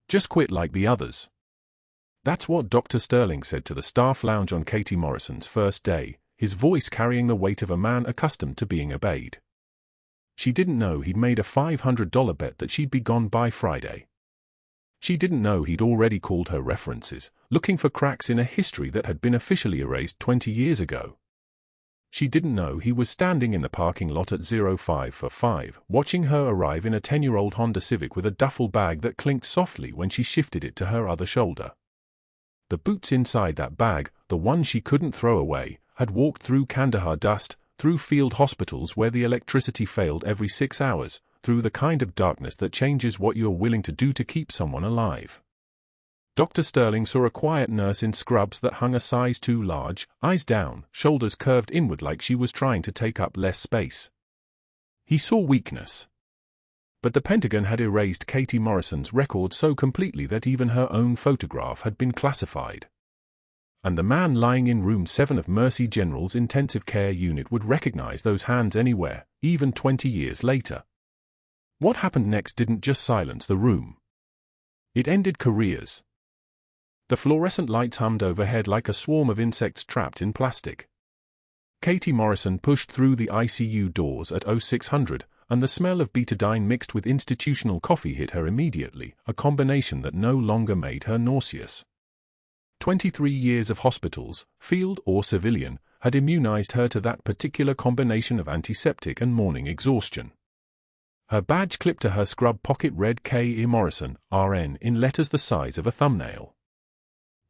Just quit like the others. That's what Dr. Sterling said to the staff lounge on Katie Morrison's first day, his voice carrying the weight of a man accustomed to being obeyed. She didn't know he'd made a $500 bet that she'd be gone by Friday. She didn't know he'd already called her references, looking for cracks in a history that had been officially erased 20 years ago. She didn't know he was standing in the parking lot at 05 for 5, watching her arrive in a 10-year-old Honda Civic with a duffel bag that clinked softly when she shifted it to her other shoulder. The boots inside that bag, the one she couldn't throw away, had walked through Kandahar dust, through field hospitals where the electricity failed every 6 hours, through the kind of darkness that changes what you're willing to do to keep someone alive. Dr. Sterling saw a quiet nurse in scrubs that hung a size too large, eyes down, shoulders curved inward like she was trying to take up less space. He saw weakness. But the Pentagon had erased Katie Morrison's record so completely that even her own photograph had been classified. And the man lying in room 7 of Mercy General's intensive care unit would recognize those hands anywhere, even 20 years later. What happened next didn't just silence the room. It ended careers. The fluorescent lights hummed overhead like a swarm of insects trapped in plastic. Katie Morrison pushed through the ICU doors at 0600, and the smell of betadine mixed with institutional coffee hit her immediately, a combination that no longer made her nauseous. 23 years of hospitals, field or civilian, had immunized her to that particular combination of antiseptic and morning exhaustion. Her badge clipped to her scrub pocket read K. E. Morrison, RN, in letters the size of a thumbnail.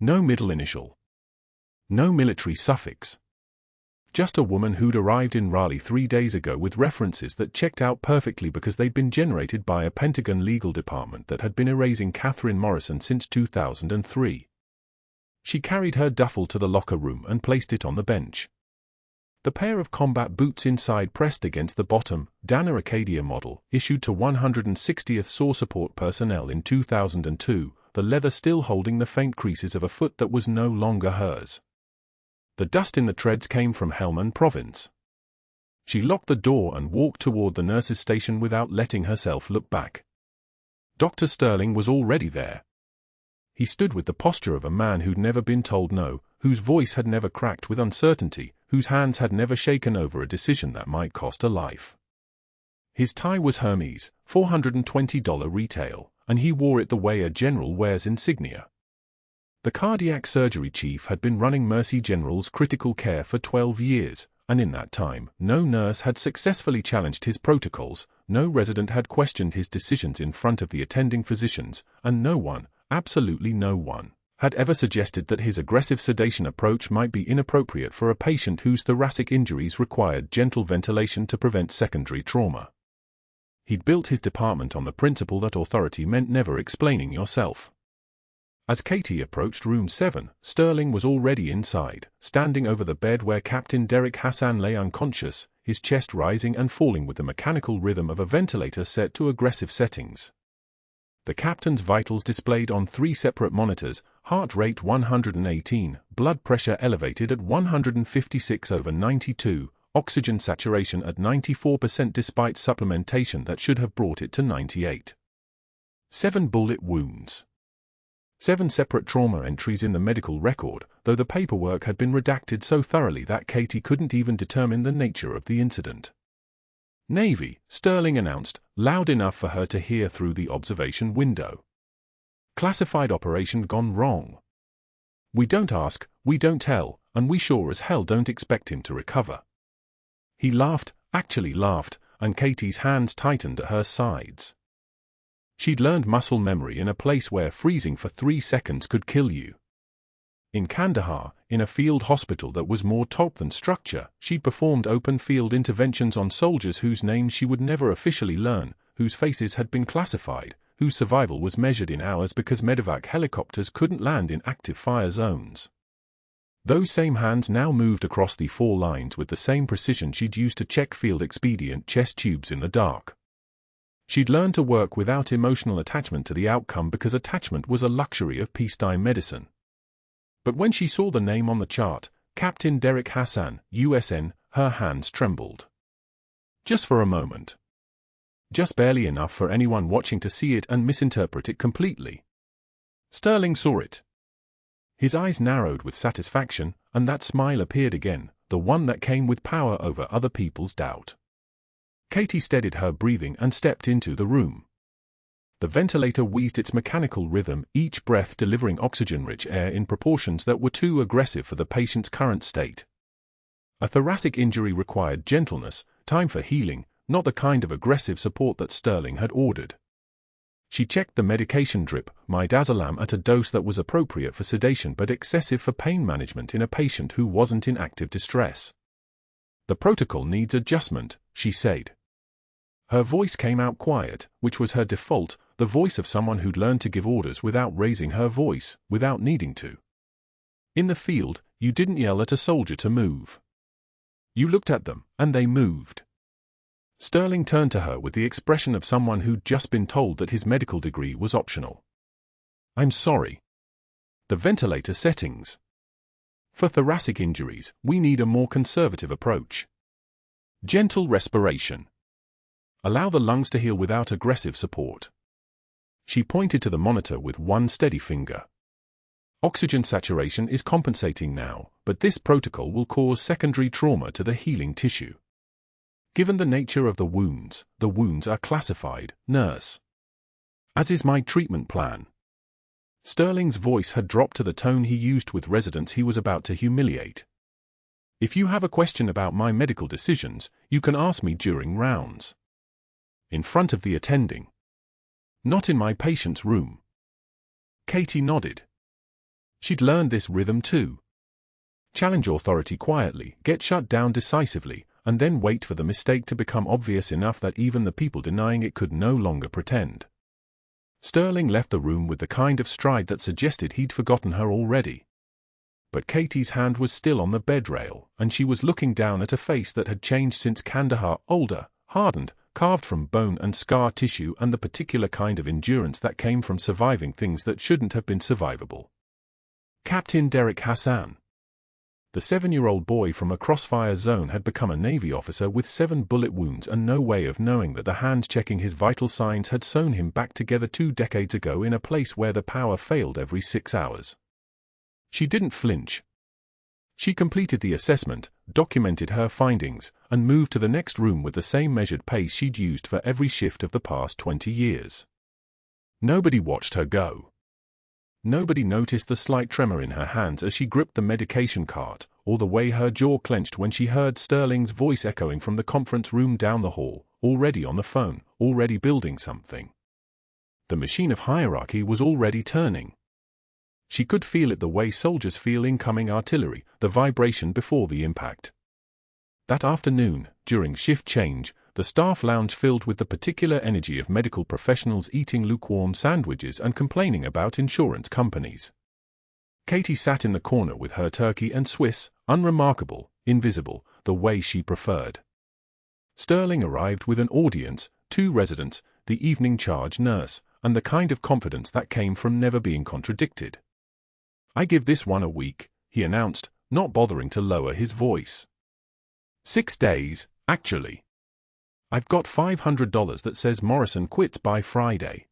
No middle initial. No military suffix. Just a woman who'd arrived in Raleigh 3 days ago with references that checked out perfectly because they'd been generated by a Pentagon legal department that had been erasing Catherine Morrison since 2003. She carried her duffel to the locker room and placed it on the bench. The pair of combat boots inside pressed against the bottom, Dana Acadia model, issued to 160th SOAR support personnel in 2002, the leather still holding the faint creases of a foot that was no longer hers. The dust in the treads came from Helmand Province. She locked the door and walked toward the nurse's station without letting herself look back. Dr. Sterling was already there. He stood with the posture of a man who'd never been told no, whose voice had never cracked with uncertainty, whose hands had never shaken over a decision that might cost a life. His tie was Hermes, $420 retail, and he wore it the way a general wears insignia. The cardiac surgery chief had been running Mercy General's critical care for 12 years, and in that time, no nurse had successfully challenged his protocols, no resident had questioned his decisions in front of the attending physicians, and no one, absolutely no one, had ever suggested that his aggressive sedation approach might be inappropriate for a patient whose thoracic injuries required gentle ventilation to prevent secondary trauma. He'd built his department on the principle that authority meant never explaining yourself. As Katie approached room 7, Sterling was already inside, standing over the bed where Captain Hasan lay unconscious, his chest rising and falling with the mechanical rhythm of a ventilator set to aggressive settings. The captain's vitals displayed on 3 separate monitors, heart rate 118, blood pressure elevated at 156/92, oxygen saturation at 94% despite supplementation that should have brought it to 98. 7 bullet wounds. 7 separate trauma entries in the medical record, though the paperwork had been redacted so thoroughly that Katie couldn't even determine the nature of the incident. Navy, Sterling announced, loud enough for her to hear through the observation window. Classified operation gone wrong. We don't ask, we don't tell, and we sure as hell don't expect him to recover. He laughed, actually laughed, and Katie's hands tightened at her sides. She'd learned muscle memory in a place where freezing for 3 seconds could kill you. In Kandahar, in a field hospital that was more top than structure, she'd performed open-field interventions on soldiers whose names she would never officially learn, whose faces had been classified, whose survival was measured in hours because medevac helicopters couldn't land in active fire zones. Those same hands now moved across the 4 lines with the same precision she'd used to check field-expedient chest tubes in the dark. She'd learned to work without emotional attachment to the outcome because attachment was a luxury of peacetime medicine. But when she saw the name on the chart, Captain Hasan, USN, her hands trembled. Just for a moment. Just barely enough for anyone watching to see it and misinterpret it completely. Sterling saw it. His eyes narrowed with satisfaction, and that smile appeared again, the one that came with power over other people's doubt. Katie steadied her breathing and stepped into the room. The ventilator wheezed its mechanical rhythm, each breath delivering oxygen-rich air in proportions that were too aggressive for the patient's current state. A thoracic injury required gentleness, time for healing, not the kind of aggressive support that Sterling had ordered. She checked the medication drip, midazolam, at a dose that was appropriate for sedation but excessive for pain management in a patient who wasn't in active distress. "The protocol needs adjustment," she said. Her voice came out quiet, which was her default, the voice of someone who'd learned to give orders without raising her voice, without needing to. In the field, you didn't yell at a soldier to move. You looked at them, and they moved. Sterling turned to her with the expression of someone who'd just been told that his medical degree was optional. "I'm sorry. The ventilator settings. For thoracic injuries, we need a more conservative approach. Gentle respiration. Allow the lungs to heal without aggressive support." She pointed to the monitor with one steady finger. "Oxygen saturation is compensating now, but this protocol will cause secondary trauma to the healing tissue. Given the nature of the wounds are classified, nurse. As is my treatment plan." Sterling's voice had dropped to the tone he used with residents he was about to humiliate. "If you have a question about my medical decisions, you can ask me during rounds. In front of the attending. Not in my patient's room." Katie nodded. She'd learned this rhythm too. Challenge authority quietly, get shut down decisively, and then wait for the mistake to become obvious enough that even the people denying it could no longer pretend. Sterling left the room with the kind of stride that suggested he'd forgotten her already. But Katie's hand was still on the bed rail, and she was looking down at a face that had changed since Kandahar, older, hardened, carved from bone and scar tissue, and the particular kind of endurance that came from surviving things that shouldn't have been survivable. Captain Derek Hasan. The 7-year-old boy from a crossfire zone had become a Navy officer with 7 bullet wounds and no way of knowing that the hand checking his vital signs had sewn him back together 2 decades ago in a place where the power failed every 6 hours. She didn't flinch. She completed the assessment, documented her findings, and moved to the next room with the same measured pace she'd used for every shift of the past 20 years. Nobody watched her go. Nobody noticed the slight tremor in her hands as she gripped the medication cart, or the way her jaw clenched when she heard Sterling's voice echoing from the conference room down the hall, already on the phone, already building something. The machine of hierarchy was already turning. She could feel it the way soldiers feel incoming artillery, the vibration before the impact. That afternoon, during shift change, the staff lounge filled with the particular energy of medical professionals eating lukewarm sandwiches and complaining about insurance companies. Katie sat in the corner with her turkey and Swiss, unremarkable, invisible, the way she preferred. Sterling arrived with an audience, 2 residents, the evening charge nurse, and the kind of confidence that came from never being contradicted. "I give this one a week," he announced, not bothering to lower his voice. 6 days, actually. I've got $500 that says Morrison quits by Friday.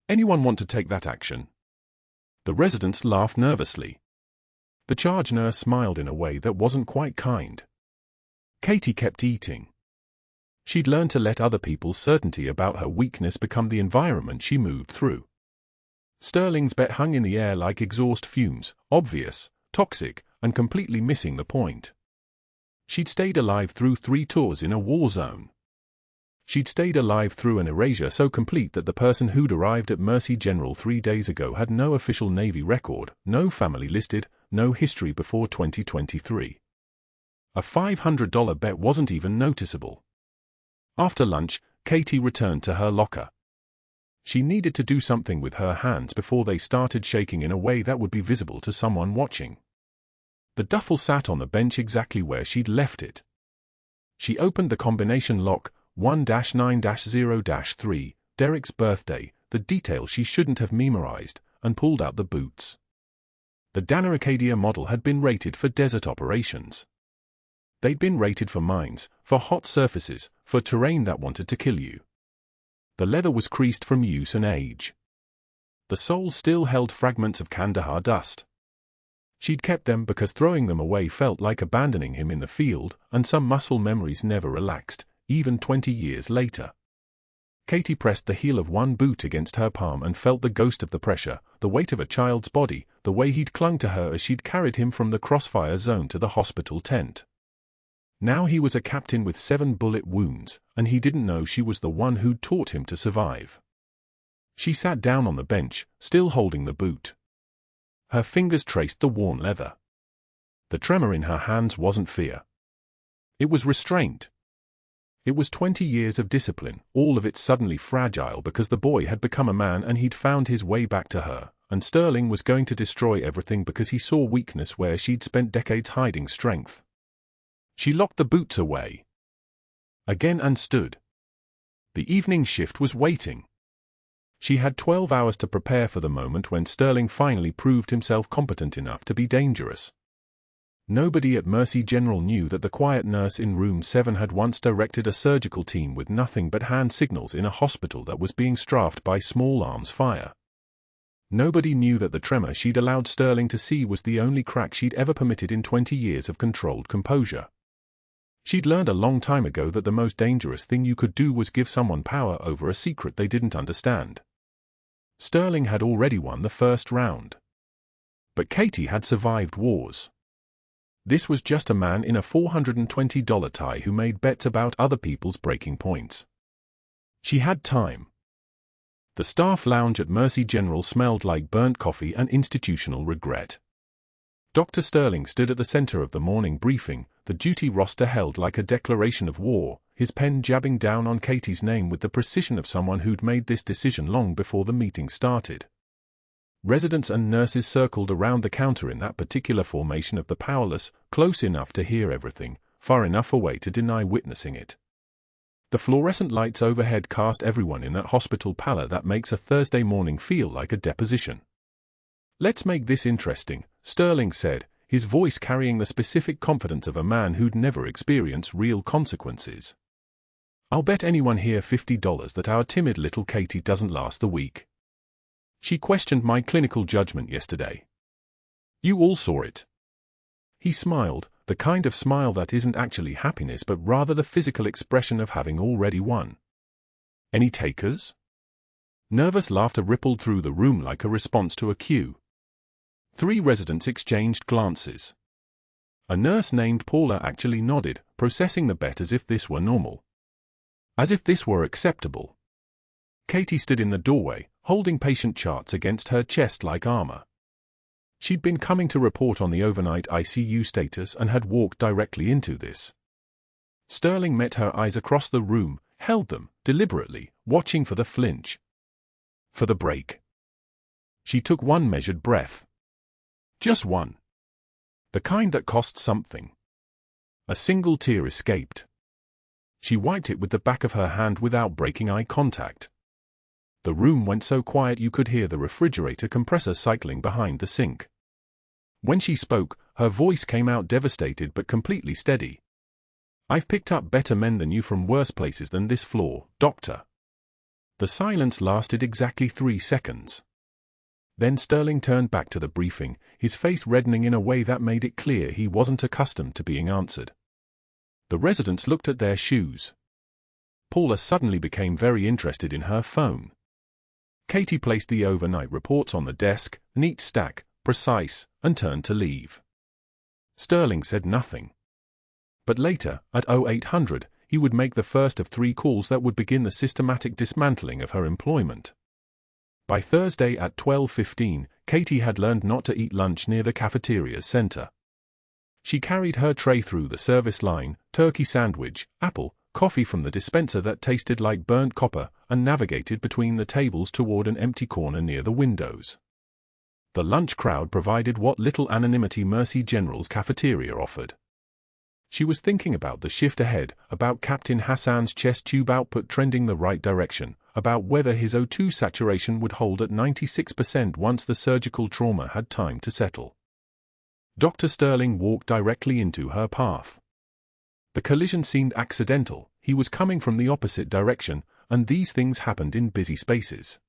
Anyone want to take that action?" The residents laughed nervously. The charge nurse smiled in a way that wasn't quite kind. Katie kept eating. She'd learned to let other people's certainty about her weakness become the environment she moved through. Sterling's bet hung in the air like exhaust fumes, obvious, toxic, and completely missing the point. She'd stayed alive through 3 tours in a war zone. She'd stayed alive through an erasure so complete that the person who'd arrived at Mercy General 3 days ago had no official Navy record, no family listed, no history before 2023. A $500 bet wasn't even noticeable. After lunch, Katie returned to her locker. She needed to do something with her hands before they started shaking in a way that would be visible to someone watching. The duffel sat on the bench exactly where she'd left it. She opened the combination lock, 1-9-0-3, Derek's birthday, the detail she shouldn't have memorized, and pulled out the boots. The Dana Acadia model had been rated for desert operations. They'd been rated for mines, for hot surfaces, for terrain that wanted to kill you. The leather was creased from use and age. The soul still held fragments of Kandahar dust. She'd kept them because throwing them away felt like abandoning him in the field, and some muscle memories never relaxed, even 20 years later. Katie pressed the heel of one boot against her palm and felt the ghost of the pressure, the weight of a child's body, the way he'd clung to her as she'd carried him from the crossfire zone to the hospital tent. Now he was a captain with 7 bullet wounds, and he didn't know she was the one who'd taught him to survive. She sat down on the bench, still holding the boot. Her fingers traced the worn leather. The tremor in her hands wasn't fear. It was restraint. It was 20 years of discipline, all of it suddenly fragile because the boy had become a man and he'd found his way back to her, and Sterling was going to destroy everything because he saw weakness where she'd spent decades hiding strength. She locked the boots away again and stood. The evening shift was waiting. She had 12 hours to prepare for the moment when Sterling finally proved himself competent enough to be dangerous. Nobody at Mercy General knew that the quiet nurse in room 7 had once directed a surgical team with nothing but hand signals in a hospital that was being strafed by small arms fire. Nobody knew that the tremor she'd allowed Sterling to see was the only crack she'd ever permitted in 20 years of controlled composure. She'd learned a long time ago that the most dangerous thing you could do was give someone power over a secret they didn't understand. Sterling had already won the first round. But Katie had survived wars. This was just a man in a $420 tie who made bets about other people's breaking points. She had time. The staff lounge at Mercy General smelled like burnt coffee and institutional regret. Dr. Sterling stood at the center of the morning briefing, the duty roster held like a declaration of war, his pen jabbing down on Katie's name with the precision of someone who'd made this decision long before the meeting started. Residents and nurses circled around the counter in that particular formation of the powerless, close enough to hear everything, far enough away to deny witnessing it. The fluorescent lights overhead cast everyone in that hospital pallor that makes a Thursday morning feel like a deposition. "Let's make this interesting," Sterling said, his voice carrying the specific confidence of a man who'd never experienced real consequences. "I'll bet anyone here $50 that our timid little Katie doesn't last the week. She questioned my clinical judgment yesterday. You all saw it." He smiled, the kind of smile that isn't actually happiness but rather the physical expression of having already won. "Any takers?" Nervous laughter rippled through the room like a response to a cue. 3 residents exchanged glances. A nurse named Paula actually nodded, processing the bet as if this were normal. As if this were acceptable. Katie stood in the doorway, holding patient charts against her chest like armor. She'd been coming to report on the overnight ICU status and had walked directly into this. Sterling met her eyes across the room, held them, deliberately, watching for the flinch. For the break. She took one measured breath. Just one. The kind that cost something. A single tear escaped. She wiped it with the back of her hand without breaking eye contact. The room went so quiet you could hear the refrigerator compressor cycling behind the sink. When she spoke, her voice came out devastated but completely steady. "I've picked up better men than you from worse places than this floor, Doctor." The silence lasted exactly 3 seconds. Then Sterling turned back to the briefing, his face reddening in a way that made it clear he wasn't accustomed to being answered. The residents looked at their shoes. Paula suddenly became very interested in her phone. Katie placed the overnight reports on the desk, neat stack, precise, and turned to leave. Sterling said nothing. But later, at 0800, he would make the first of 3 calls that would begin the systematic dismantling of her employment. By Thursday at 12:15, Katie had learned not to eat lunch near the cafeteria's center. She carried her tray through the service line, turkey sandwich, apple, coffee from the dispenser that tasted like burnt copper, and navigated between the tables toward an empty corner near the windows. The lunch crowd provided what little anonymity Mercy General's cafeteria offered. She was thinking about the shift ahead, about Captain Hasan's chest tube output trending the right direction, about whether his O2 saturation would hold at 96% once the surgical trauma had time to settle. Dr. Sterling walked directly into her path. The collision seemed accidental, he was coming from the opposite direction, and these things happened in busy spaces.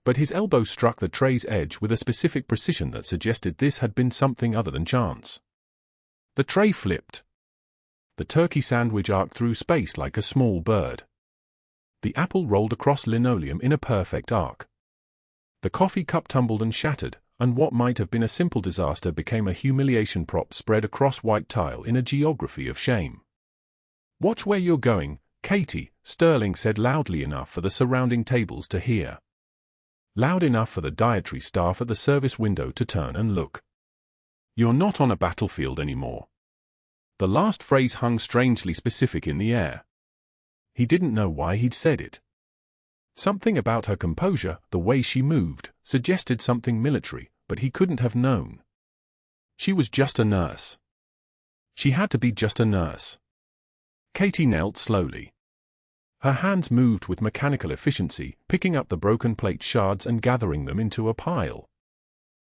But his elbow struck the tray's edge with a specific precision that suggested this had been something other than chance. The tray flipped. The turkey sandwich arced through space like a small bird. The apple rolled across linoleum in a perfect arc. The coffee cup tumbled and shattered, and what might have been a simple disaster became a humiliation prop spread across white tile in a geography of shame. "Watch where you're going, Katie," Sterling said loudly enough for the surrounding tables to hear. Loud enough for the dietary staff at the service window to turn and look. "You're not on a battlefield anymore." The last phrase hung strangely specific in the air. He didn't know why he'd said it. Something about her composure, the way she moved, suggested something military, but he couldn't have known. She was just a nurse. She had to be just a nurse. Katie knelt slowly. Her hands moved with mechanical efficiency, picking up the broken plate shards and gathering them into a pile.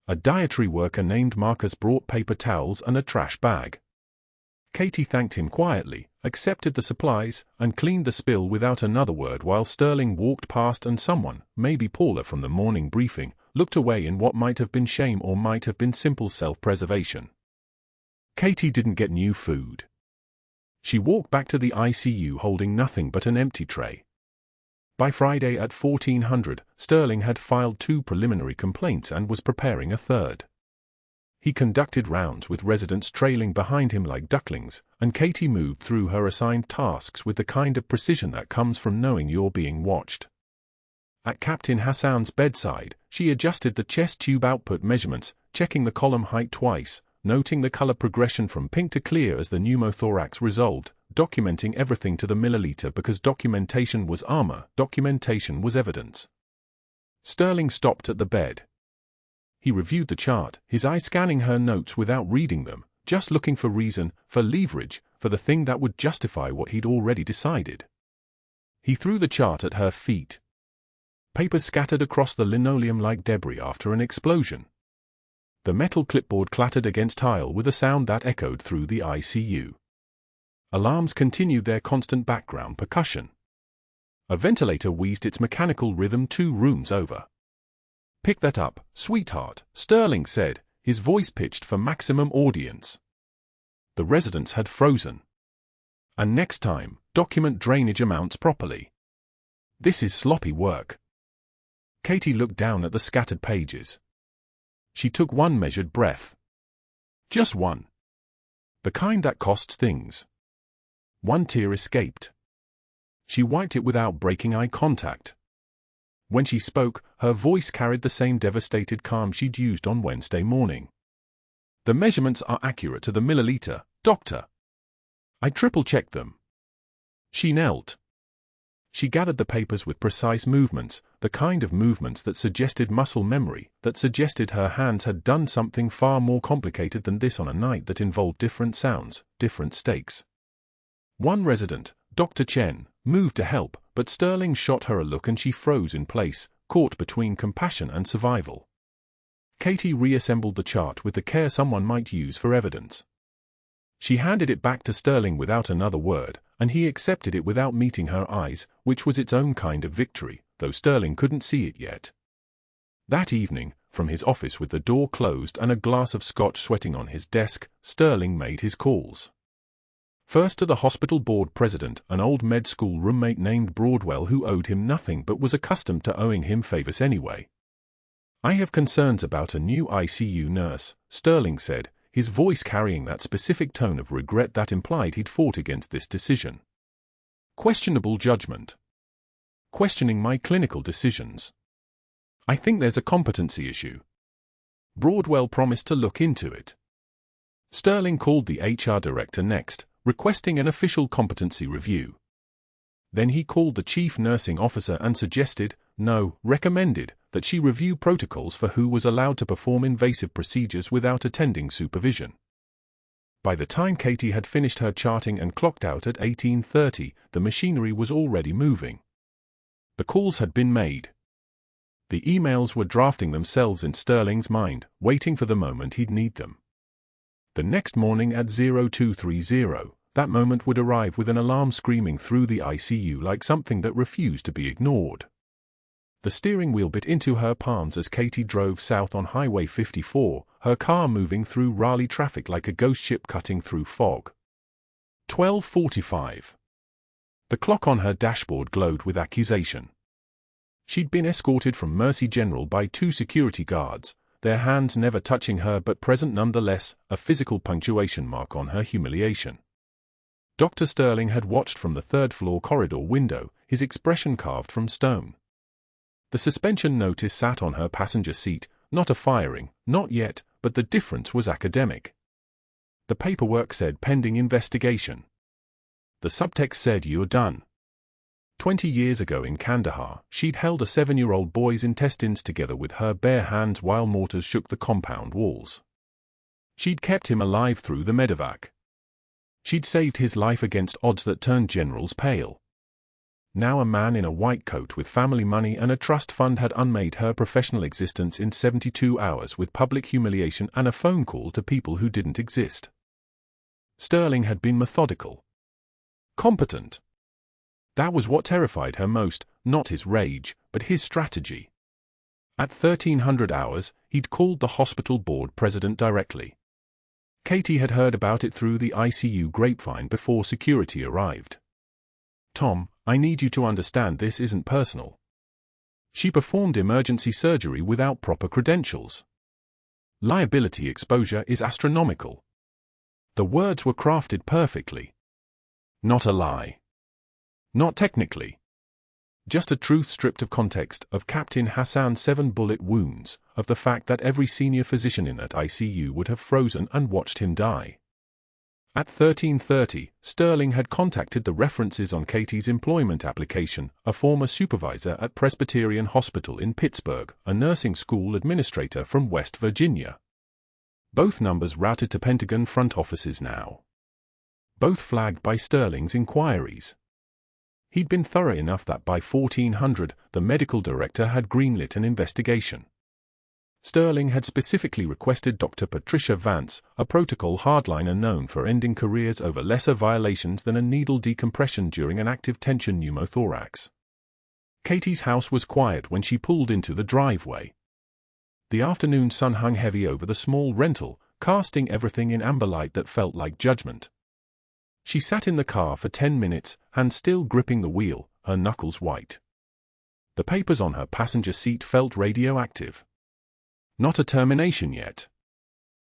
A dietary worker named Marcus brought paper towels and a trash bag. Katie thanked him quietly, accepted the supplies, and cleaned the spill without another word while Sterling walked past and someone, maybe Paula from the morning briefing, looked away in what might have been shame or might have been simple self-preservation. Katie didn't get new food. She walked back to the ICU holding nothing but an empty tray. By Friday at 1400, Sterling had filed 2 preliminary complaints and was preparing a third. He conducted rounds with residents trailing behind him like ducklings, and Katie moved through her assigned tasks with the kind of precision that comes from knowing you're being watched. At Captain Hasan's bedside, she adjusted the chest tube output measurements, checking the column height twice, noting the color progression from pink to clear as the pneumothorax resolved, documenting everything to the milliliter because documentation was armor, documentation was evidence. Sterling stopped at the bed. He reviewed the chart, his eye scanning her notes without reading them, just looking for reason, for leverage, for the thing that would justify what he'd already decided. He threw the chart at her feet. Paper scattered across the linoleum like debris after an explosion. The metal clipboard clattered against tile with a sound that echoed through the ICU. Alarms continued their constant background percussion. A ventilator wheezed its mechanical rhythm 2 rooms over. "Pick that up, sweetheart," Sterling said, his voice pitched for maximum audience. The residents had frozen. "And next time, document drainage amounts properly. This is sloppy work." Katie looked down at the scattered pages. She took one measured breath. Just one. The kind that costs things. One tear escaped. She wiped it without breaking eye contact. When she spoke, her voice carried the same devastated calm she'd used on Wednesday morning. "The measurements are accurate to the milliliter, doctor. I triple-checked them." She knelt. She gathered the papers with precise movements, the kind of movements that suggested muscle memory, that suggested her hands had done something far more complicated than this on a night that involved different sounds, different stakes. One resident, Dr. Chen, moved to help, but Sterling shot her a look and she froze in place, caught between compassion and survival. Katie reassembled the chart with the care someone might use for evidence. She handed it back to Sterling without another word, and he accepted it without meeting her eyes, which was its own kind of victory, though Sterling couldn't see it yet. That evening, from his office with the door closed and a glass of scotch sweating on his desk, Sterling made his calls. First to the hospital board president, an old med school roommate named Broadwell who owed him nothing but was accustomed to owing him favors anyway. "I have concerns about a new ICU nurse," Sterling said, his voice carrying that specific tone of regret that implied he'd fought against this decision. "Questionable judgment. Questioning my clinical decisions. I think there's a competency issue." Broadwell promised to look into it. Sterling called the HR director next, requesting an official competency review. Then he called the chief nursing officer and suggested, no, recommended, that she review protocols for who was allowed to perform invasive procedures without attending supervision. By the time Katie had finished her charting and clocked out at 18:30, the machinery was already moving. The calls had been made. The emails were drafting themselves in Sterling's mind, waiting for the moment he'd need them. The next morning at 0230, that moment would arrive with an alarm screaming through the ICU like something that refused to be ignored. The steering wheel bit into her palms as Katie drove south on Highway 54, her car moving through Raleigh traffic like a ghost ship cutting through fog. 12:45. The clock on her dashboard glowed with accusation. She'd been escorted from Mercy General by 2 security guards, their hands never touching her but present nonetheless, a physical punctuation mark on her humiliation. Dr. Sterling had watched from the 3rd-floor corridor window, his expression carved from stone. The suspension notice sat on her passenger seat, not a firing, not yet, but the difference was academic. The paperwork said pending investigation. The subtext said you're done. 20 years ago in Kandahar, she'd held a 7-year-old boy's intestines together with her bare hands while mortars shook the compound walls. She'd kept him alive through the medevac. She'd saved his life against odds that turned generals pale. Now a man in a white coat with family money and a trust fund had unmade her professional existence in 72 hours with public humiliation and a phone call to people who didn't exist. Sterling had been methodical. Competent. That was what terrified her most, not his rage, but his strategy. At 1300 hours, he'd called the hospital board president directly. Katie had heard about it through the ICU grapevine before security arrived. Tom, I need you to understand this isn't personal. She performed emergency surgery without proper credentials. Liability exposure is astronomical. The words were crafted perfectly. Not a lie. Not technically. Just a truth stripped of context, of Captain Hasan's 7 bullet wounds, of the fact that every senior physician in that ICU would have frozen and watched him die. At 13:30, Sterling had contacted the references on Katie's employment application, a former supervisor at Presbyterian Hospital in Pittsburgh, a nursing school administrator from West Virginia. Both numbers routed to Pentagon front offices now. Both flagged by Sterling's inquiries. He'd been thorough enough that by 1400, the medical director had greenlit an investigation. Sterling had specifically requested Dr. Patricia Vance, a protocol hardliner known for ending careers over lesser violations than a needle decompression during an active tension pneumothorax. Katie's house was quiet when she pulled into the driveway. The afternoon sun hung heavy over the small rental, casting everything in amber light that felt like judgment. She sat in the car for 10 minutes, hands still gripping the wheel, her knuckles white. The papers on her passenger seat felt radioactive. Not a termination yet.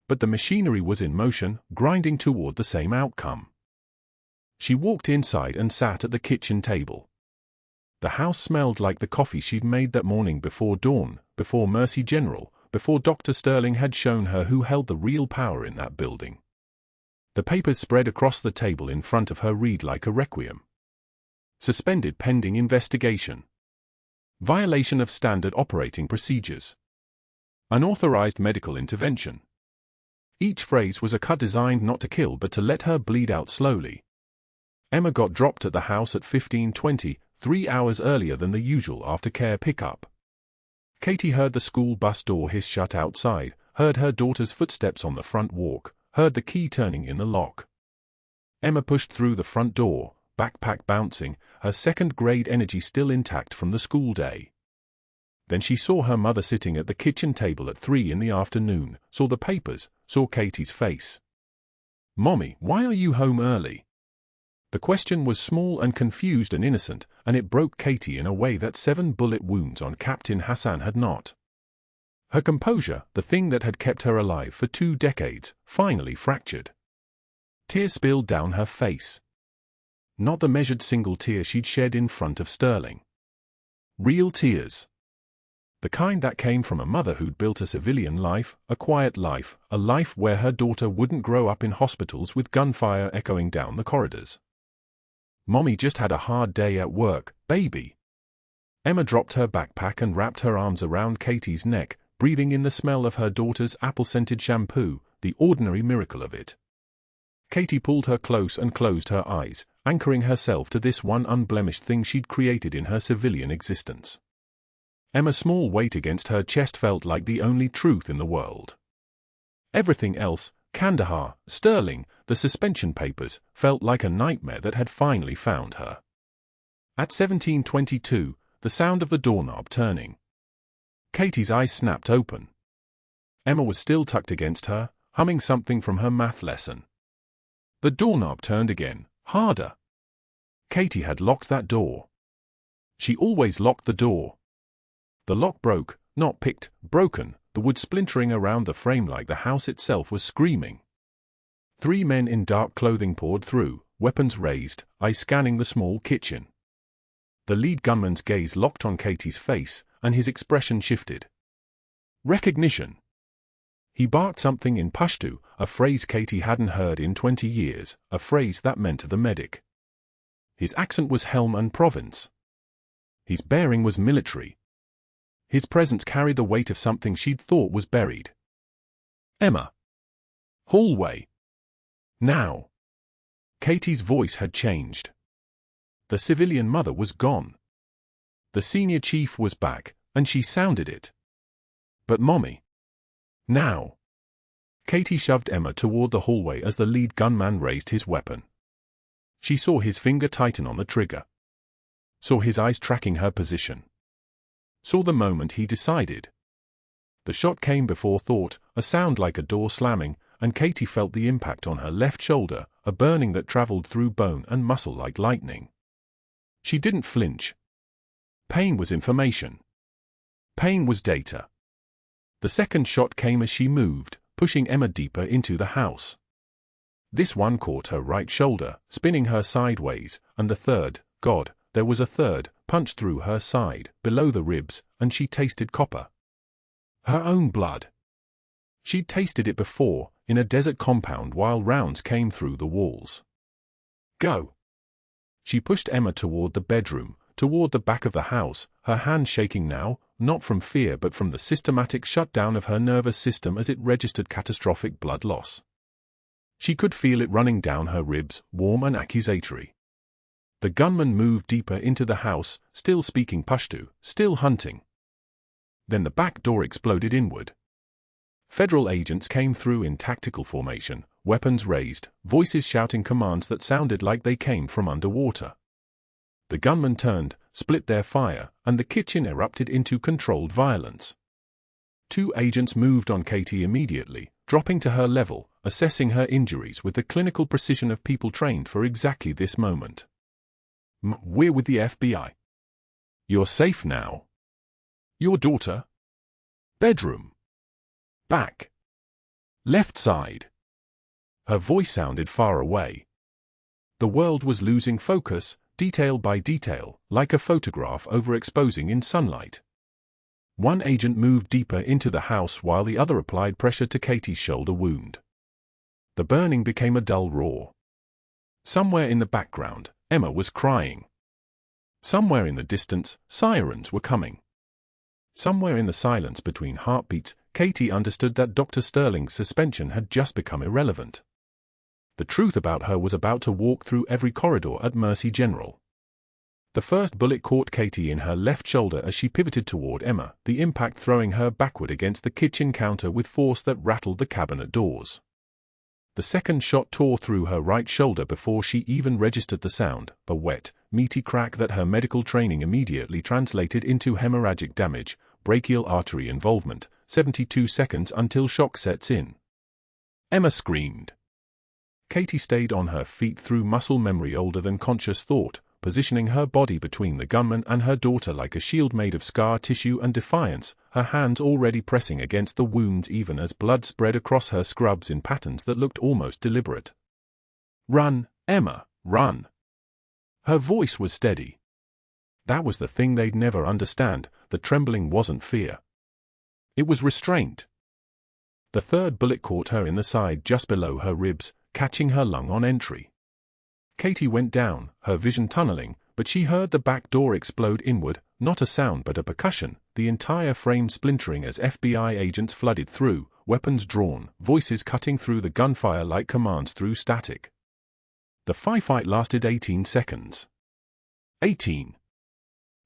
But the machinery was in motion, grinding toward the same outcome. She walked inside and sat at the kitchen table. The house smelled like the coffee she'd made that morning before dawn, before Mercy General, before Dr. Sterling had shown her who held the real power in that building. The papers spread across the table in front of her read like a requiem. Suspended pending investigation. Violation of standard operating procedures. Unauthorized medical intervention. Each phrase was a cut designed not to kill but to let her bleed out slowly. Emma got dropped at the house at 15:20, 3 hours earlier than the usual aftercare pickup. Katie heard the school bus door hiss shut outside, heard her daughter's footsteps on the front walk, heard the key turning in the lock. Emma pushed through the front door, backpack bouncing, her second-grade energy still intact from the school day. Then she saw her mother sitting at the kitchen table at 3 in the afternoon, saw the papers, saw Katie's face. "Mommy, why are you home early?" The question was small and confused and innocent, and it broke Katie in a way that 7 bullet wounds on Captain Hasan had not. Her composure, the thing that had kept her alive for 2 decades, finally fractured. Tears spilled down her face. Not the measured single tear she'd shed in front of Sterling. Real tears. The kind that came from a mother who'd built a civilian life, a quiet life, a life where her daughter wouldn't grow up in hospitals with gunfire echoing down the corridors. "Mommy just had a hard day at work, baby." Emma dropped her backpack and wrapped her arms around Katie's neck, breathing in the smell of her daughter's apple-scented shampoo, the ordinary miracle of it. Katie pulled her close and closed her eyes, anchoring herself to this one unblemished thing she'd created in her civilian existence. Emma's small weight against her chest felt like the only truth in the world. Everything else, Kandahar, Sterling, the suspension papers, felt like a nightmare that had finally found her. At 17:22, the sound of the doorknob turning. Katie's eyes snapped open. Emma was still tucked against her, humming something from her math lesson. The doorknob turned again, harder. Katie had locked that door. She always locked the door. The lock broke, not picked, broken, the wood splintering around the frame like the house itself was screaming. 3 men in dark clothing poured through, weapons raised, eyes scanning the small kitchen. The lead gunman's gaze locked on Katie's face, and his expression shifted. Recognition. He barked something in Pashto, a phrase Katie hadn't heard in 20 years, a phrase that meant the medic. His accent was Helm and province. His bearing was military. His presence carried the weight of something she'd thought was buried. Emma. Hallway. Now. Katie's voice had changed. The civilian mother was gone. The senior chief was back, and she sounded it. But Mommy. Now. Katie shoved Emma toward the hallway as the lead gunman raised his weapon. She saw his finger tighten on the trigger. Saw his eyes tracking her position. Saw the moment he decided. The shot came before thought, a sound like a door slamming, and Katie felt the impact on her left shoulder, a burning that traveled through bone and muscle like lightning. She didn't flinch. Pain was information. Pain was data. The second shot came as she moved, pushing Emma deeper into the house. This one caught her right shoulder, spinning her sideways, and the third, God, there was a third, punched through her side, below the ribs, and she tasted copper. Her own blood. She'd tasted it before, in a desert compound while rounds came through the walls. Go. She pushed Emma toward the bedroom, toward the back of the house, her hand shaking now, not from fear but from the systematic shutdown of her nervous system as it registered catastrophic blood loss. She could feel it running down her ribs, warm and accusatory. The gunman moved deeper into the house, still speaking Pashto, still hunting. Then the back door exploded inward. Federal agents came through in tactical formation, weapons raised, voices shouting commands that sounded like they came from underwater. The gunman turned, split their fire, and the kitchen erupted into controlled violence. 2 agents moved on Katie immediately, dropping to her level, assessing her injuries with the clinical precision of people trained for exactly this moment. We're with the FBI. You're safe now. Your daughter? Bedroom. Back. Left side. Her voice sounded far away. The world was losing focus, detail by detail, like a photograph overexposing in sunlight. One agent moved deeper into the house while the other applied pressure to Katie's shoulder wound. The burning became a dull roar. Somewhere in the background, Emma was crying. Somewhere in the distance, sirens were coming. Somewhere in the silence between heartbeats, Katie understood that Dr. Sterling's suspension had just become irrelevant. The truth about her was about to walk through every corridor at Mercy General. The first bullet caught Katie in her left shoulder as she pivoted toward Emma, the impact throwing her backward against the kitchen counter with force that rattled the cabinet doors. The second shot tore through her right shoulder before she even registered the sound, a wet, meaty crack that her medical training immediately translated into hemorrhagic damage, brachial artery involvement, 72 seconds until shock sets in. Emma screamed. Katie stayed on her feet through muscle memory older than conscious thought, positioning her body between the gunman and her daughter like a shield made of scar tissue and defiance, her hands already pressing against the wounds even as blood spread across her scrubs in patterns that looked almost deliberate. Run, Emma, run. Her voice was steady. That was the thing they'd never understand, the trembling wasn't fear. It was restraint. The third bullet caught her in the side just below her ribs, catching her lung on entry. Katie went down, her vision tunneling, but she heard the back door explode inward, not a sound but a percussion, the entire frame splintering as FBI agents flooded through, weapons drawn, voices cutting through the gunfire like commands through static. The firefight lasted 18 seconds. 18.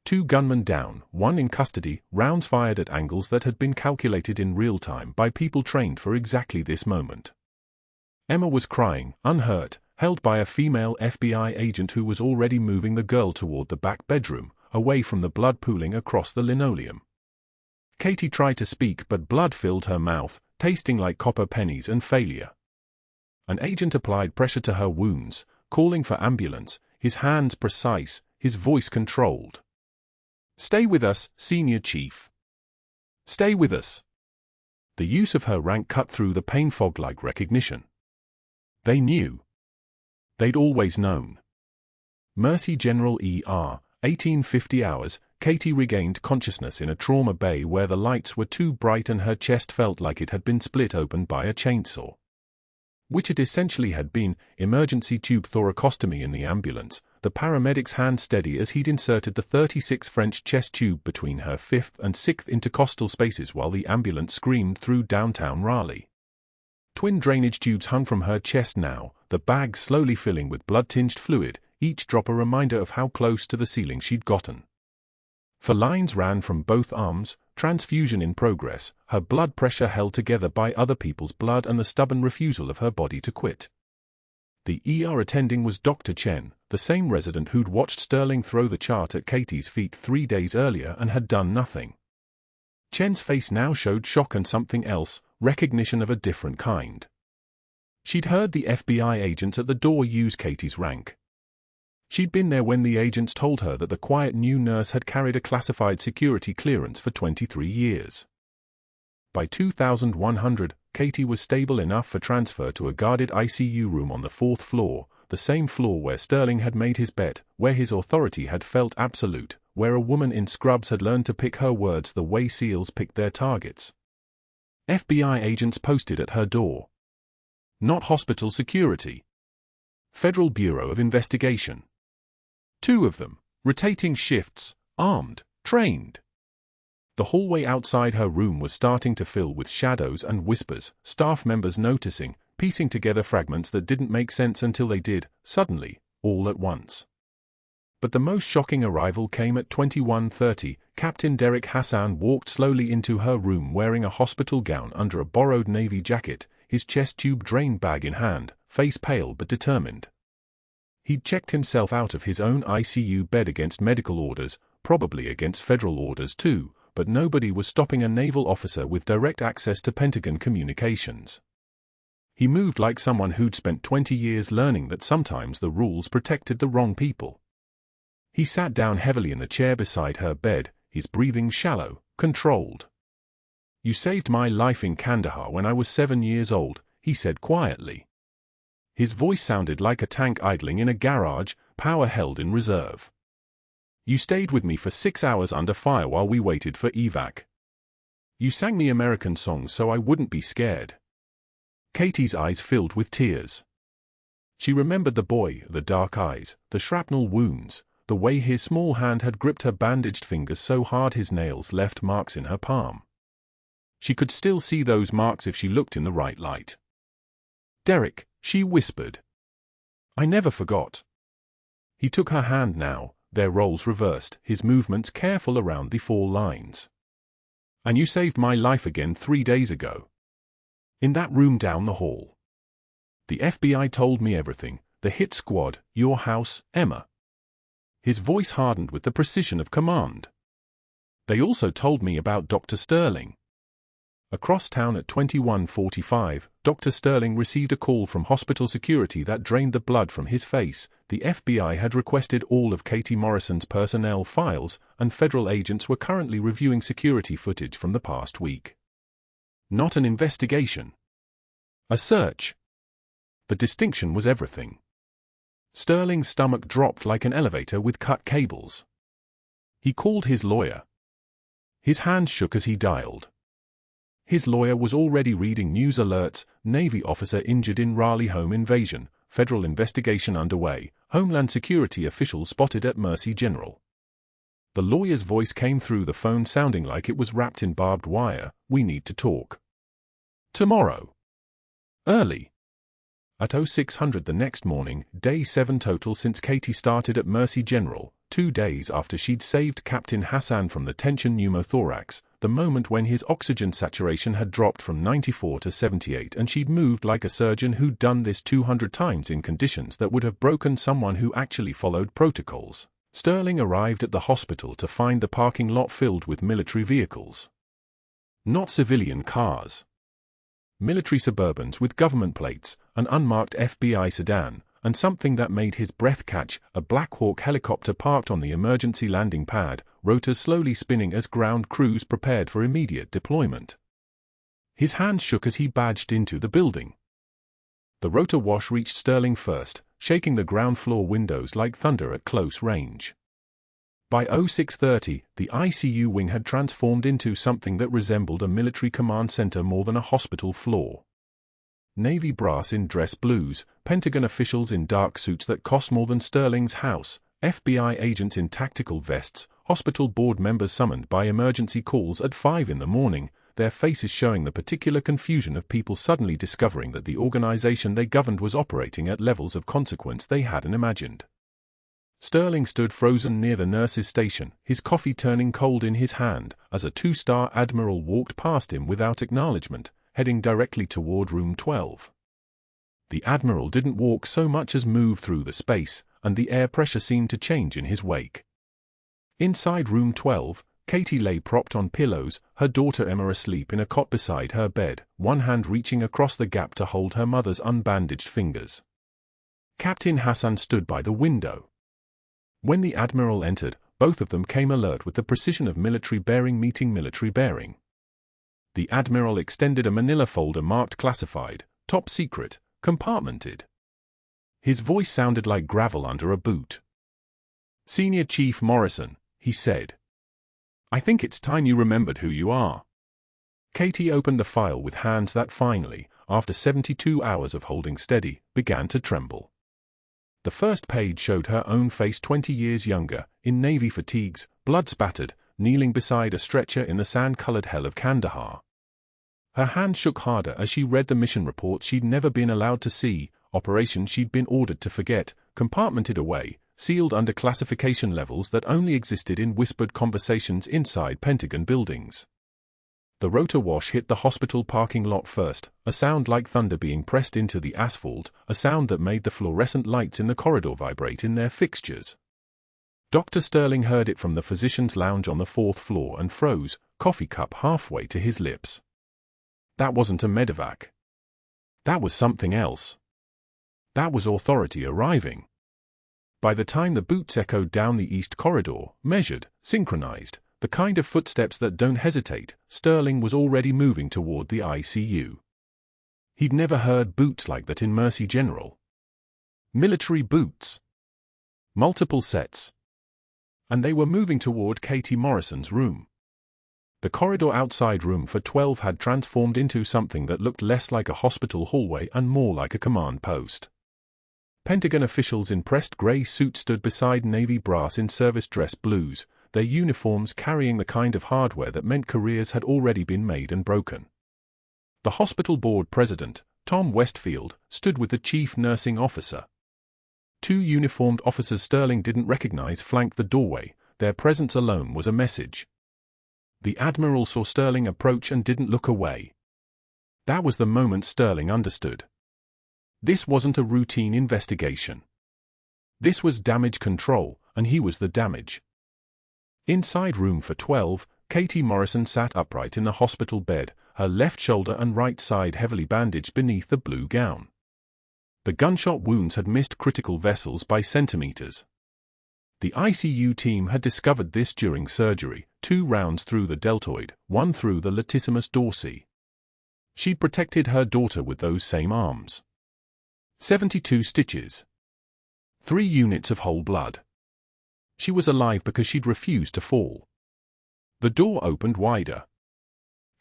2 gunmen down, 1 in custody, rounds fired at angles that had been calculated in real time by people trained for exactly this moment. Emma was crying, unhurt, held by a female FBI agent who was already moving the girl toward the back bedroom, away from the blood pooling across the linoleum. Katie tried to speak, but blood filled her mouth, tasting like copper pennies and failure. An agent applied pressure to her wounds, calling for ambulance, his hands precise, his voice controlled. "Stay with us, Senior Chief. Stay with us." The use of her rank cut through the pain fog like recognition. They knew. They'd always known. Mercy General ER, 1850 hours, Katie regained consciousness in a trauma bay where the lights were too bright and her chest felt like it had been split open by a chainsaw. Which it essentially had been, emergency tube thoracostomy in the ambulance, the paramedic's hand steady as he'd inserted the 36 French chest tube between her 5th and 6th intercostal spaces while the ambulance screamed through downtown Raleigh. Twin drainage tubes hung from her chest now, the bag slowly filling with blood-tinged fluid, each drop a reminder of how close to the ceiling she'd gotten. For lines ran from both arms, transfusion in progress, her blood pressure held together by other people's blood and the stubborn refusal of her body to quit. The ER attending was Dr. Chen, the same resident who'd watched Sterling throw the chart at Katie's feet 3 days earlier and had done nothing. Chen's face now showed shock and something else, recognition of a different kind. She'd heard the FBI agents at the door use Katie's rank. She'd been there when the agents told her that the quiet new nurse had carried a classified security clearance for 23 years. By 2100, Katie was stable enough for transfer to a guarded ICU room on the 4th floor, the same floor where Sterling had made his bet, where his authority had felt absolute, where a woman in scrubs had learned to pick her words the way SEALs pick their targets. FBI agents posted at her door. Not hospital security. Federal Bureau of Investigation. 2 of them, rotating shifts, armed, trained. The hallway outside her room was starting to fill with shadows and whispers, staff members noticing, piecing together fragments that didn't make sense until they did, suddenly, all at once. But the most shocking arrival came at 21:30. Captain Hasan walked slowly into her room wearing a hospital gown under a borrowed navy jacket, his chest tube drain bag in hand, face pale but determined. He'd checked himself out of his own ICU bed against medical orders, probably against federal orders too, but nobody was stopping a naval officer with direct access to Pentagon communications. He moved like someone who'd spent 20 years learning that sometimes the rules protected the wrong people. He sat down heavily in the chair beside her bed, his breathing shallow, controlled. "You saved my life in Kandahar when I was 7 years old," he said quietly. His voice sounded like a tank idling in a garage, power held in reserve. "You stayed with me for 6 hours under fire while we waited for evac. You sang me American songs so I wouldn't be scared." Katie's eyes filled with tears. She remembered the boy, the dark eyes, the shrapnel wounds, the way his small hand had gripped her bandaged fingers so hard his nails left marks in her palm. She could still see those marks if she looked in the right light. "Derek," she whispered. "I never forgot." He took her hand now, their roles reversed, his movements careful around the 4 lines. "And you saved my life again 3 days ago. In that room down the hall. The FBI told me everything, the hit squad, your house, Emma." His voice hardened with the precision of command. "They also told me about Dr. Sterling." Across town at 21:45, Dr. Sterling received a call from hospital security that drained the blood from his face. The FBI had requested all of Katie Morrison's personnel files, and federal agents were currently reviewing security footage from the past week. Not an investigation. A search. The distinction was everything. Sterling's stomach dropped like an elevator with cut cables. He called his lawyer. His hands shook as he dialed. His lawyer was already reading news alerts: Navy officer injured in Raleigh home invasion, federal investigation underway, Homeland Security official spotted at Mercy General. The lawyer's voice came through the phone sounding like it was wrapped in barbed wire. "We need to talk. Tomorrow. Early." At 0600 the next morning, day 7 total since Katie started at Mercy General, 2 days after she'd saved Captain Hasan from the tension pneumothorax, the moment when his oxygen saturation had dropped from 94 to 78 and she'd moved like a surgeon who'd done this 200 times in conditions that would have broken someone who actually followed protocols. Sterling arrived at the hospital to find the parking lot filled with military vehicles. Not civilian cars. Military Suburbans with government plates, an unmarked FBI sedan, and something that made his breath catch, a Black Hawk helicopter parked on the emergency landing pad, rotors slowly spinning as ground crews prepared for immediate deployment. His hands shook as he badged into the building. The rotor wash reached Sterling first, shaking the ground floor windows like thunder at close range. By 06:30, the ICU wing had transformed into something that resembled a military command center more than a hospital floor. Navy brass in dress blues, Pentagon officials in dark suits that cost more than Sterling's house, FBI agents in tactical vests, hospital board members summoned by emergency calls at 5 in the morning, their faces showing the particular confusion of people suddenly discovering that the organization they governed was operating at levels of consequence they hadn't imagined. Sterling stood frozen near the nurse's station, his coffee turning cold in his hand, as a two-star admiral walked past him without acknowledgement, heading directly toward room 12. The admiral didn't walk so much as move through the space, and the air pressure seemed to change in his wake. Inside room 12, Katie lay propped on pillows, her daughter Emma asleep in a cot beside her bed, one hand reaching across the gap to hold her mother's unbandaged fingers. Captain Hasan stood by the window. When the admiral entered, both of them came alert with the precision of military bearing meeting military bearing. The admiral extended a manila folder marked classified, top secret, compartmented. His voice sounded like gravel under a boot. "Senior Chief Morrison," he said. "I think it's time you remembered who you are." Katie opened the file with hands that finally, after 72 hours of holding steady, began to tremble. The first page showed her own face 20 years younger, in navy fatigues, blood-spattered, kneeling beside a stretcher in the sand-colored hell of Kandahar. Her hand shook harder as she read the mission reports she'd never been allowed to see, operations she'd been ordered to forget, compartmented away, sealed under classification levels that only existed in whispered conversations inside Pentagon buildings. The rotor wash hit the hospital parking lot first, a sound like thunder being pressed into the asphalt, a sound that made the fluorescent lights in the corridor vibrate in their fixtures. Dr. Sterling heard it from the physician's lounge on the 4th floor and froze, coffee cup halfway to his lips. That wasn't a medevac. That was something else. That was authority arriving. By the time the boots echoed down the east corridor, measured, synchronized, the kind of footsteps that don't hesitate, Sterling was already moving toward the ICU. He'd never heard boots like that in Mercy General. Military boots. Multiple sets. And they were moving toward Katie Morrison's room. The corridor outside room for 12 had transformed into something that looked less like a hospital hallway and more like a command post. Pentagon officials in pressed gray suits stood beside Navy brass in service dress blues, their uniforms carrying the kind of hardware that meant careers had already been made and broken. The hospital board president, Tom Westfield, stood with the chief nursing officer. Two uniformed officers Sterling didn't recognize flanked the doorway, their presence alone was a message. The admiral saw Sterling approach and didn't look away. That was the moment Sterling understood. This wasn't a routine investigation. This was damage control, and he was the damage. Inside room for 12, Katie Morrison sat upright in the hospital bed, her left shoulder and right side heavily bandaged beneath the blue gown. The gunshot wounds had missed critical vessels by centimeters. The ICU team had discovered this during surgery, 2 rounds through the deltoid, 1 through the latissimus dorsi. She'd protected her daughter with those same arms. 72 stitches. 3 units of whole blood. She was alive because she'd refused to fall. The door opened wider.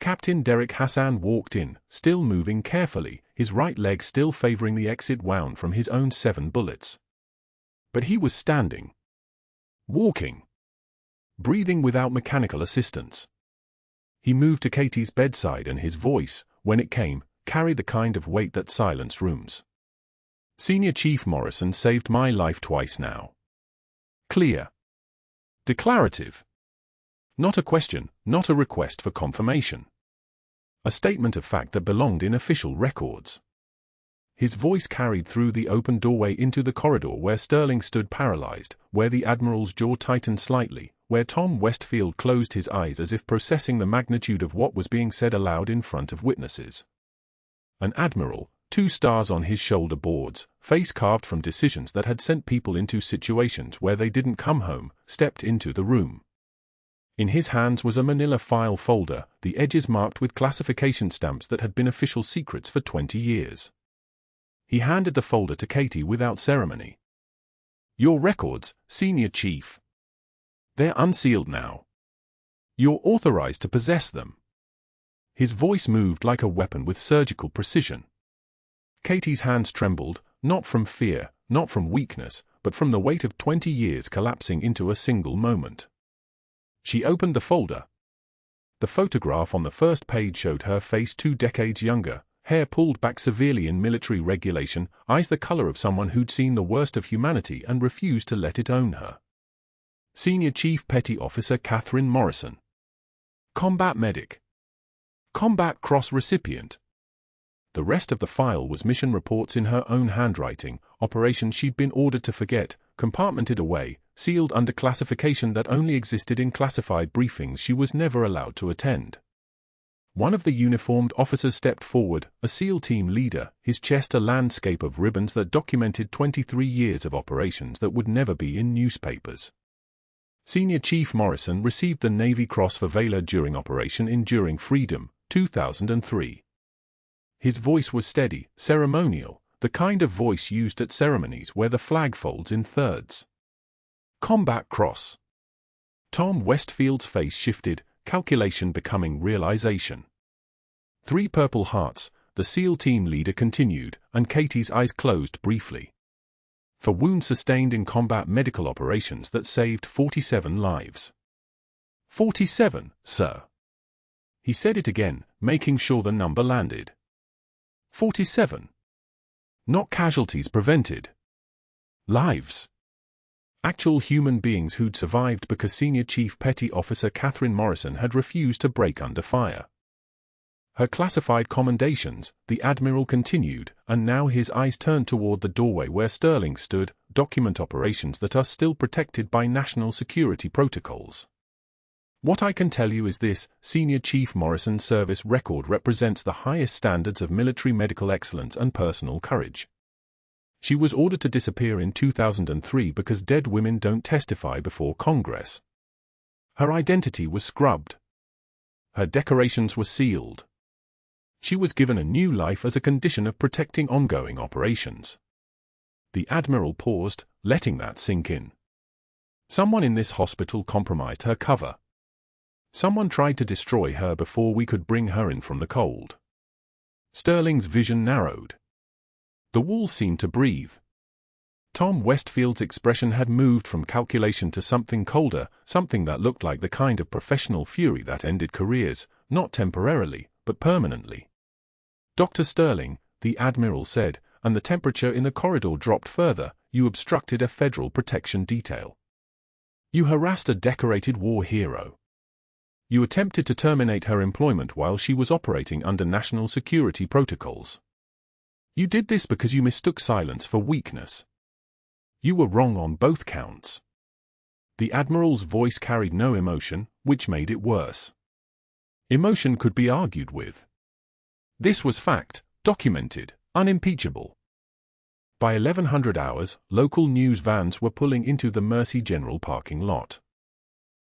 Captain Hasan walked in, still moving carefully, his right leg still favoring the exit wound from his own 7 bullets. But he was standing. Walking. Breathing without mechanical assistance. He moved to Katie's bedside and his voice, when it came, carried the kind of weight that silenced rooms. "Senior Chief Morrison saved my life twice now." Clear. Declarative. Not a question, not a request for confirmation. A statement of fact that belonged in official records. His voice carried through the open doorway into the corridor where Sterling stood paralyzed, where the admiral's jaw tightened slightly, where Tom Westfield closed his eyes as if processing the magnitude of what was being said aloud in front of witnesses. An admiral, 2 stars on his shoulder boards, face carved from decisions that had sent people into situations where they didn't come home, stepped into the room. In his hands was a manila file folder, the edges marked with classification stamps that had been official secrets for 20 years. He handed the folder to Katie without ceremony. "Your records, Senior Chief. They're unsealed now. You're authorized to possess them." His voice moved like a weapon with surgical precision. Katie's hands trembled, not from fear, not from weakness, but from the weight of 20 years collapsing into a single moment. She opened the folder. The photograph on the first page showed her face 2 decades younger, hair pulled back severely in military regulation, eyes the color of someone who'd seen the worst of humanity and refused to let it own her. Senior Chief Petty Officer Catherine Morrison. Combat Medic. Combat Cross Recipient. The rest of the file was mission reports in her own handwriting, operations she'd been ordered to forget, compartmented away, sealed under classification that only existed in classified briefings she was never allowed to attend. One of the uniformed officers stepped forward, a SEAL team leader, his chest a landscape of ribbons that documented 23 years of operations that would never be in newspapers. Senior Chief Morrison received the Navy Cross for valor during Operation Enduring Freedom, 2003. His voice was steady, ceremonial, the kind of voice used at ceremonies where the flag folds in thirds. Combat Cross. Tom Westfield's face shifted, calculation becoming realization. 3 Purple Hearts, the SEAL team leader continued, and Katie's eyes closed briefly. For wounds sustained in combat medical operations that saved 47 lives. 47, sir. He said it again, making sure the number landed. 47. Not casualties prevented. Lives. Actual human beings who'd survived because Senior Chief Petty Officer Catherine Morrison had refused to break under fire. Her classified commendations, the admiral continued, and now his eyes turned toward the doorway where Sterling stood, document operations that are still protected by national security protocols. What I can tell you is this: Senior Chief Morrison's service record represents the highest standards of military medical excellence and personal courage. She was ordered to disappear in 2003 because dead women don't testify before Congress. Her identity was scrubbed. Her decorations were sealed. She was given a new life as a condition of protecting ongoing operations. The admiral paused, letting that sink in. Someone in this hospital compromised her cover. Someone tried to destroy her before we could bring her in from the cold. Sterling's vision narrowed. The walls seemed to breathe. Tom Westfield's expression had moved from calculation to something colder, something that looked like the kind of professional fury that ended careers, not temporarily, but permanently. "Dr. Sterling," the admiral said, and the temperature in the corridor dropped further, "you obstructed a federal protection detail. You harassed a decorated war hero. You attempted to terminate her employment while she was operating under national security protocols. You did this because you mistook silence for weakness. You were wrong on both counts." The admiral's voice carried no emotion, which made it worse. Emotion could be argued with. This was fact, documented, unimpeachable. By 1100 hours, local news vans were pulling into the Mercy General parking lot.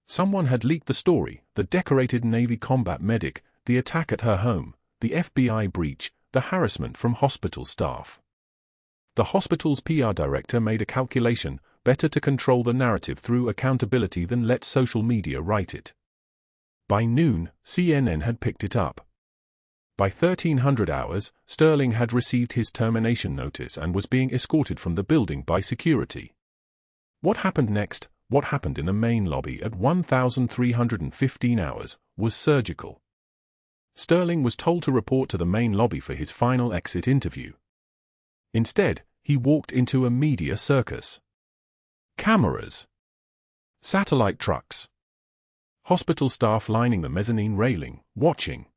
Someone had leaked the story: the decorated Navy combat medic, the attack at her home, the FBI breach, the harassment from hospital staff. The hospital's PR director made a calculation: better to control the narrative through accountability than let social media write it. By noon, CNN had picked it up. By 1300 hours, Sterling had received his termination notice and was being escorted from the building by security. What happened next, what happened in the main lobby at 1315 hours, was surgical. Sterling was told to report to the main lobby for his final exit interview. Instead, he walked into a media circus. Cameras. Satellite trucks. Hospital staff lining the mezzanine railing, watching.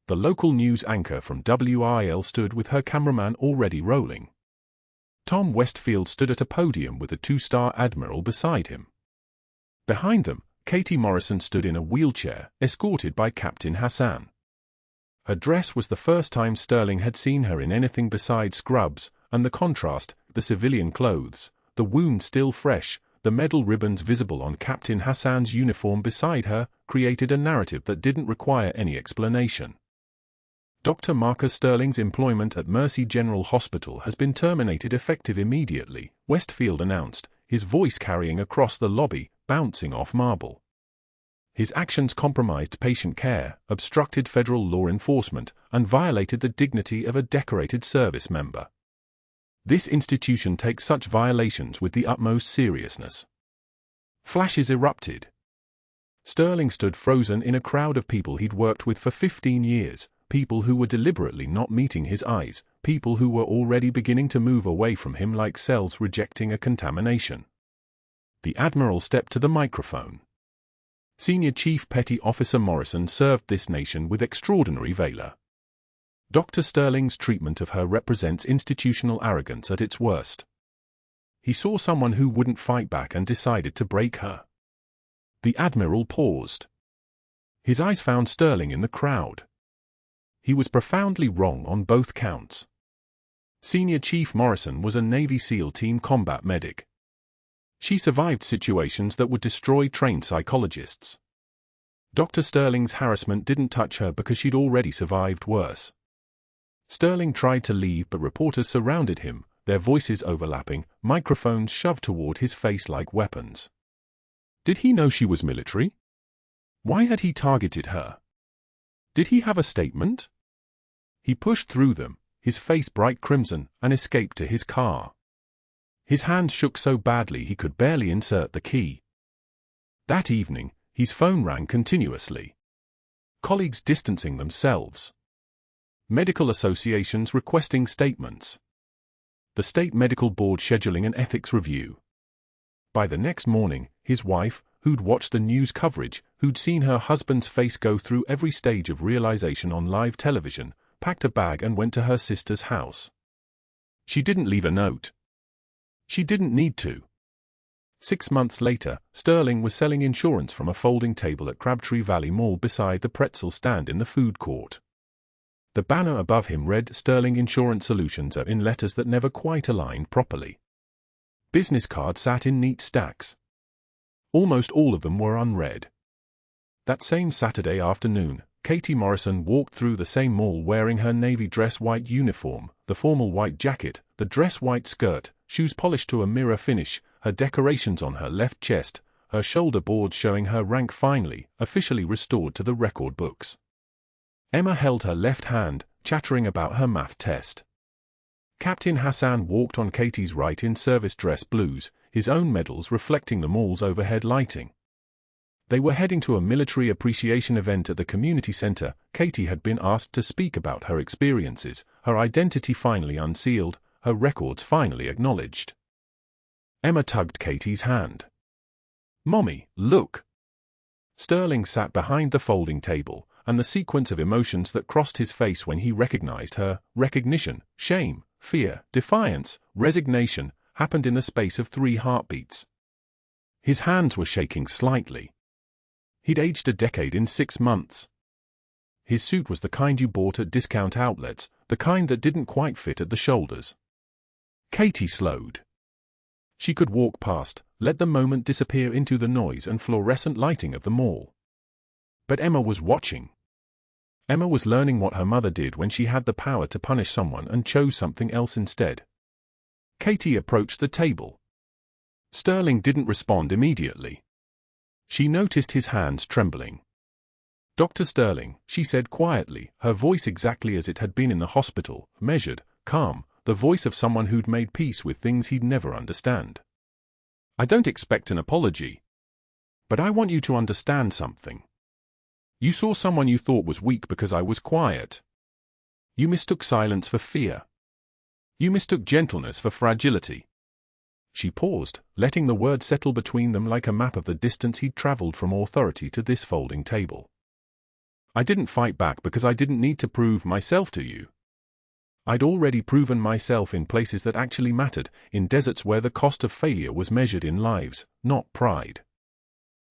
The local news anchor from WIL stood with her cameraman already rolling. Tom Westfield stood at a podium with a two-star admiral beside him. Behind them, Katie Morrison stood in a wheelchair, escorted by Captain Hasan. Her dress was the first time Sterling had seen her in anything besides scrubs, and the contrast, the civilian clothes, the wound still fresh, the medal ribbons visible on Captain Hasan's uniform beside her, created a narrative that didn't require any explanation. Dr. Marcus Sterling's employment at Mercy General Hospital has been terminated effective immediately, Westfield announced, his voice carrying across the lobby, bouncing off marble. His actions compromised patient care, obstructed federal law enforcement, and violated the dignity of a decorated service member. This institution takes such violations with the utmost seriousness. Flashes erupted. Sterling stood frozen in a crowd of people he'd worked with for 15 years, people who were deliberately not meeting his eyes, people who were already beginning to move away from him like cells rejecting a contamination. The admiral stepped to the microphone. Senior Chief Petty Officer Morrison served this nation with extraordinary valor. Dr. Sterling's treatment of her represents institutional arrogance at its worst. He saw someone who wouldn't fight back and decided to break her. The admiral paused. His eyes found Sterling in the crowd. He was profoundly wrong on both counts. Senior Chief Morrison was a Navy SEAL Team combat medic. She survived situations that would destroy trained psychologists. Dr. Sterling's harassment didn't touch her because she'd already survived worse. Sterling tried to leave, but reporters surrounded him, their voices overlapping, microphones shoved toward his face like weapons. Did he know she was military? Why had he targeted her? Did he have a statement? He pushed through them, his face bright crimson, and escaped to his car. His hand shook so badly he could barely insert the key. That evening, his phone rang continuously. Colleagues distancing themselves. Medical associations requesting statements. The State Medical Board scheduling an ethics review. By the next morning, his wife, who'd watched the news coverage, who'd seen her husband's face go through every stage of realization on live television, packed a bag and went to her sister's house. She didn't leave a note. She didn't need to. 6 months later, Sterling was selling insurance from a folding table at Crabtree Valley Mall beside the pretzel stand in the food court. The banner above him read Sterling Insurance Solutions in letters that never quite aligned properly. Business cards sat in neat stacks. Almost all of them were unread. That same Saturday afternoon, Katie Morrison walked through the same mall wearing her navy dress white uniform, the formal white jacket, the dress white skirt, shoes polished to a mirror finish, her decorations on her left chest, her shoulder boards showing her rank finally, officially restored to the record books. Emma held her left hand, chattering about her math test. Captain Hasan walked on Katie's right in service dress blues, his own medals reflecting the mall's overhead lighting. They were heading to a military appreciation event at the community center. Katie had been asked to speak about her experiences, her identity finally unsealed, her records finally acknowledged. Emma tugged Katie's hand. "Mommy, look." Sterling sat behind the folding table, and the sequence of emotions that crossed his face when he recognized her, recognition, shame, fear, defiance, resignation, happened in the space of 3 heartbeats. His hands were shaking slightly. He'd aged a decade in 6 months. His suit was the kind you bought at discount outlets, the kind that didn't quite fit at the shoulders. Katie slowed. She could walk past, let the moment disappear into the noise and fluorescent lighting of the mall. But Emma was watching. Emma was learning what her mother did when she had the power to punish someone and chose something else instead. Katie approached the table. Sterling didn't respond immediately. She noticed his hands trembling. "Dr. Sterling," she said quietly, her voice exactly as it had been in the hospital, measured, calm, the voice of someone who'd made peace with things he'd never understand. "I don't expect an apology. But I want you to understand something. You saw someone you thought was weak because I was quiet. You mistook silence for fear. You mistook gentleness for fragility." She paused, letting the words settle between them like a map of the distance he'd traveled from authority to this folding table. I didn't fight back because I didn't need to prove myself to you. I'd already proven myself in places that actually mattered, in deserts where the cost of failure was measured in lives, not pride.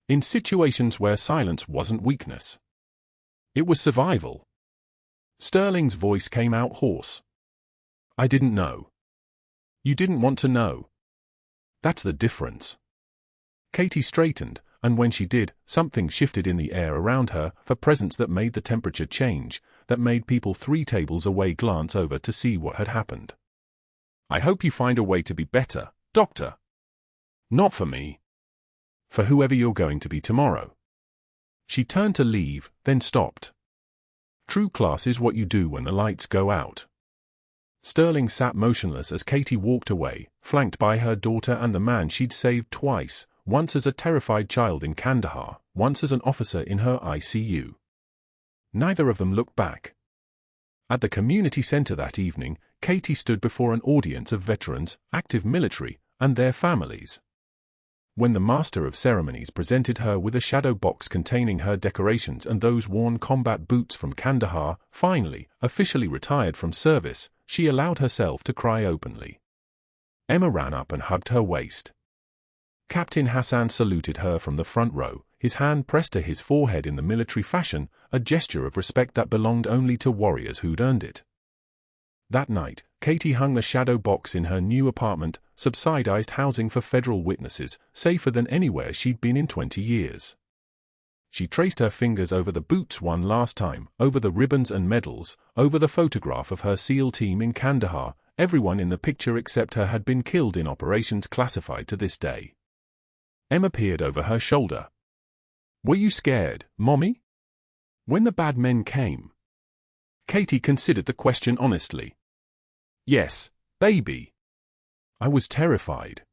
In situations where silence wasn't weakness. It was survival. Sterling's voice came out hoarse. I didn't know. You didn't want to know. That's the difference. Katie straightened, and when she did, something shifted in the air around her, a presence that made the temperature change, that made people 3 tables away glance over to see what had happened. I hope you find a way to be better, Doctor. Not for me. For whoever you're going to be tomorrow. She turned to leave, then stopped. True class is what you do when the lights go out. Sterling sat motionless as Katie walked away, flanked by her daughter and the man she'd saved twice, once as a terrified child in Kandahar, once as an officer in her ICU. Neither of them looked back. At the community center that evening, Katie stood before an audience of veterans, active military, and their families. When the master of ceremonies presented her with a shadow box containing her decorations and those worn combat boots from Kandahar, finally, officially retired from service, she allowed herself to cry openly. Emma ran up and hugged her waist. Captain Hasan saluted her from the front row, his hand pressed to his forehead in the military fashion, a gesture of respect that belonged only to warriors who'd earned it. That night, Katie hung the shadow box in her new apartment, subsidized housing for federal witnesses, safer than anywhere she'd been in 20 years. She traced her fingers over the boots one last time, over the ribbons and medals, over the photograph of her SEAL team in Kandahar. Everyone in the picture except her had been killed in operations classified to this day. Emma peered over her shoulder. Were you scared, Mommy? When the bad men came? Katie considered the question honestly. Yes, baby. I was terrified.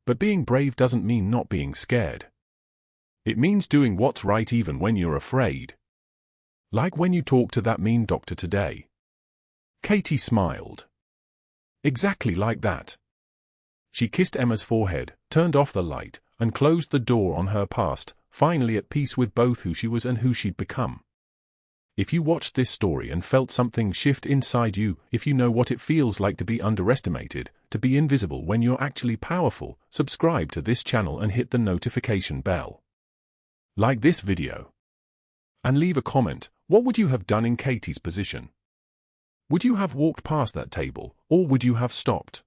But being brave doesn't mean not being scared. It means doing what's right even when you're afraid. Like when you talked to that mean doctor today. Katie smiled. Exactly like that. She kissed Emma's forehead, turned off the light, and closed the door on her past, finally at peace with both who she was and who she'd become. If you watched this story and felt something shift inside you, if you know what it feels like to be underestimated, to be invisible when you're actually powerful, subscribe to this channel and hit the notification bell. Like this video. And leave a comment. What would you have done in Katie's position? Would you have walked past that table, or would you have stopped?